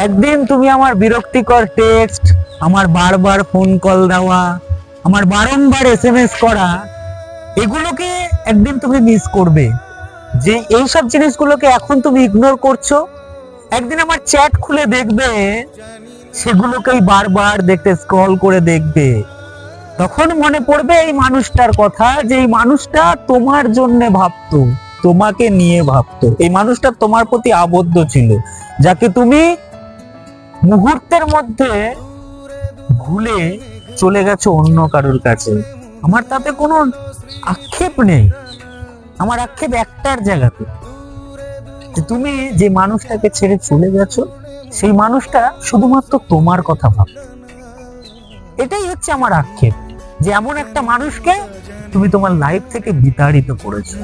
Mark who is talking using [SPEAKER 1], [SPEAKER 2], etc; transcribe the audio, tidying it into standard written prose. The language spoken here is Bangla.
[SPEAKER 1] একদিন তুমি আমার বিরক্তিকর টেক্সট, আমার বারবার ফোন কল দেওয়া, আমার বারংবার এসএমএস করা, এগুলোকে একদিন তুমি মিস করবে। যে এইসব জিনিসগুলোকে এখন তুমি ইগনোর করছো, একদিন আমার চ্যাট খুলে দেখবে, সেগুলোকেই বারবার দেখতে, স্ক্রল করে দেখবে। তখন মনে পড়বে এই মানুষটার কথা, যে এই মানুষটা তোমার জন্য ভাবতো, তোমাকে নিয়ে ভাবতো, এই মানুষটা তোমার প্রতি আবদ্ধ ছিল, যাকে তুমি মুহূর্তের মধ্যে ভুলে চলে গেছো অন্য কারোর কাছে। আমার তাতে কোনো আক্ষেপ নেই, আমার আক্ষেপ একটার জায়গাতে, যে তুমি যে মানুষটাকে ছেড়ে চলে গেছো, সেই মানুষটা শুধুমাত্র তোমার কথা ভাবতো। এটাই হচ্ছে আমার আক্ষেপ, যে এমন একটা মানুষকে তুমি তোমার লাইফ থেকে বিতাড়িত করেছো।